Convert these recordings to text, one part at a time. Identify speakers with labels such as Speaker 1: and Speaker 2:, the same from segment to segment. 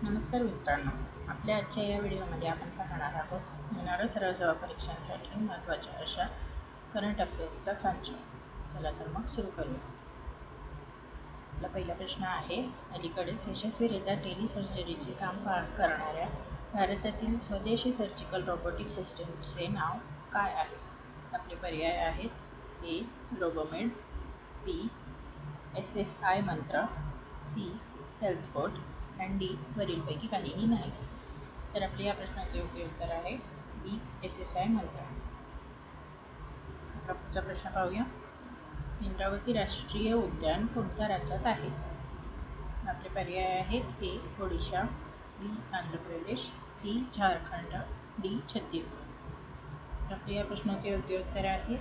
Speaker 1: नमस्कार मित्रांनो, आपल्या आजच्या या व्हिडिओमध्ये आपण पाहणार आहोत येणाऱ्या सरळ सेवा परीक्षांसाठी महत्त्वाच्या अशा करंट अफेअर्सचा संच. चला तर मग सुरू करूया. आपला पहिला प्रश्न आहे, अलीकडेच यशस्वीरित्या टेलिसर्जरीचे काम करणाऱ्या भारतातील स्वदेशी सर्जिकल रोबोटिक सिस्टमचे नाव काय आहे? आपले पर्याय आहेत: ए. रोबोमेड, बी. SSI मंत्र, सी. हेल्थबोट आणि डी. वरीलपैकी काहीही नाही. तर आपल्या या प्रश्नाचे योग्य उत्तर आहे बी. SSI मंत्र. आपला पुढचा प्रश्न पाहूया. इंद्रावती राष्ट्रीय उद्यान कोणत्या राज्यात आहे? आपले पर्याय आहेत: ए. ओडिशा, बी. आंध्र प्रदेश, सी. झारखंड, डी. छत्तीसगड. आपल्या या प्रश्नाचे योग्य उत्तर आहे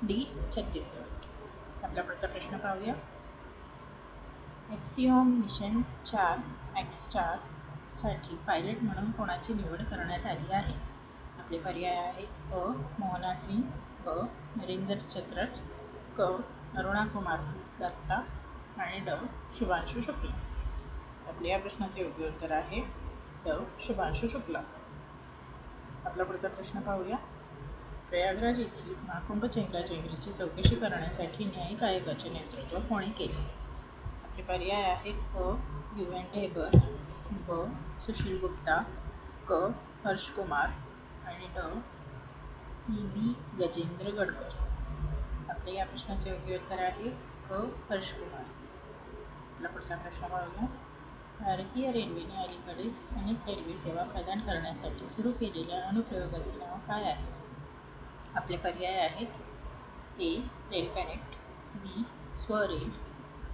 Speaker 1: डी. छत्तीसगड. आपला पुढचा प्रश्न पाहूया. एक्सिओम मिशन 4X4 साठी पायलट म्हणून कोणाची निवड करण्यात आली आहे? आपले पर्याय आहेत: अ. मोहना सिंग, ब. नरेंद्र चतरथ, क. अरुणा कुमार दत्ता आणि ड. शुभांशु शुक्ला. आपल्या या प्रश्नाचे योग्य उत्तर आहे ड. शुभांशु शुक्ला. आपला पुढचा प्रश्न पाहूया. प्रयागराज येथील महाकुंभ चेंगराचेंगरीची चौकशी करण्यासाठी न्यायिक आयोगाचे नेतृत्व कोणी केले? आपले पर्याय आहेत: अ. UN ढेबर, ब. सुशील गुप्ता, क. हर्ष कुमार आणि ड. PB गजेंद्र गडकर. आपल्या या प्रश्नाचे योग्य उत्तर आहे क. हर्ष कुमार. आपला पुढचा प्रश्न पाहूया. भारतीय रेल्वेने अलीकडेच अनेक रेल्वे सेवा प्रदान करण्यासाठी सुरू केलेल्या अनुप्रयोगाचे नाव काय आहे? आपले पर्याय आहेत: ए. रेल कनेक्ट, बी. स्वरेल,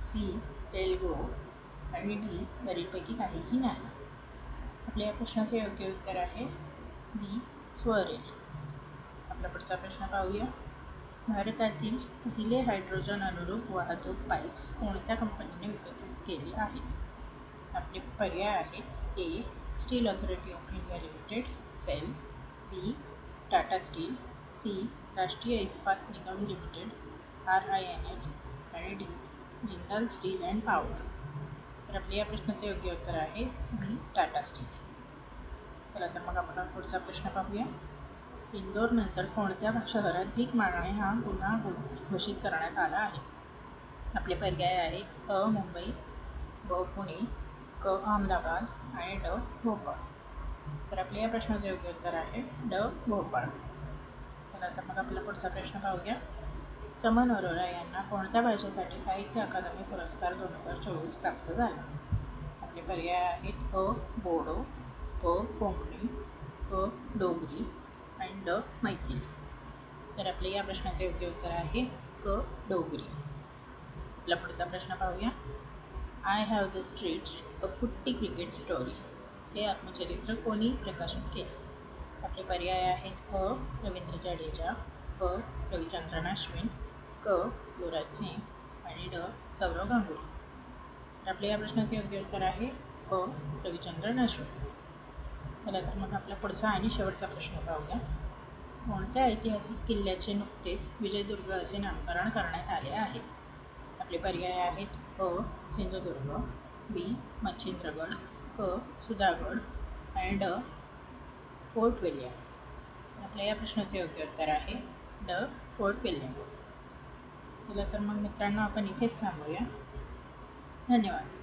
Speaker 1: सी. रेल्गो आणि डी. वरीलपैकी काहीही नाही. आपल्या या प्रश्नाचे योग्य उत्तर आहे बी. स्वरेल. आपला पुढचा प्रश्न पाहूया. भारतातील पहिले हायड्रोजन अनुरूप वाहतूक पाईप्स कोणत्या कंपनीने विकसित केले आहेत? आपले पर्याय आहेत: A. Steel authority of India limited, SAIL, B. Tata steel, C. Rashtriya Ispat Nigam limited, RINL आणि D. Jindal steel and power. तर आपल्या या प्रश्नाचे योग्य उत्तर आहे बी. टाटा स्टील. चला तर मग आपण पुढचा प्रश्न पाहूया. इंदोरनंतर कोणत्या शहरात भीक मागणे हा गुन्हा घोषित करण्यात आला आहे? आपले पर्याय आहेत: अ. मुंबई, ब. पुणे, क. अहमदाबाद आणि ड. भोपाळ. तर आपल्या या प्रश्नाचे योग्य उत्तर आहे ड. भोपाळ. चला तर मग आपला पुढचा प्रश्न पाहूया. चमन अरोरा यांना कोणत्या भाषेसाठी साहित्य अकादमी पुरस्कार 2024 प्राप्त झाला? आपले पर्याय आहेत: अ. बोडो, ब. कोंकणी, क. डोगरी आणि ड. मैथिली. तर आपल्या या प्रश्नाचे योग्य उत्तर आहे क. डोगरी. आपला पुढचा प्रश्न पाहूया. आय हॅव द स्ट्रीट्स, अ कुट्टी क्रिकेट स्टोरी हे आत्मचरित्र कोणी प्रकाशित केले? आपले पर्याय आहेत: अ. रवींद्र जडेजा, ब. रविचंद्रन अश्विन, क. युवराज सिंग आणि ड. सौरव गांगुली. तर आपल्या या प्रश्नाचे योग्य उत्तर आहे अ. रविचंद्रन अश्विन. चला तर मग आपला पुढचा आणि शेवटचा प्रश्न पाहूया. कोणत्या ऐतिहासिक किल्ल्याचे नुकतेच विजयदुर्ग असे नामकरण करण्यात आले आहे? आपले पर्याय आहेत: अ. सिंधुदुर्ग, बी. मच्छिंद्रगड, क. सुधागड आणि ड. Fort William. आपल्या या प्रश्नाचे योग्य उत्तर आहे ड. Fort William. चला तर मग मित्रांनो, आपण इथेच थांबूया. धन्यवाद.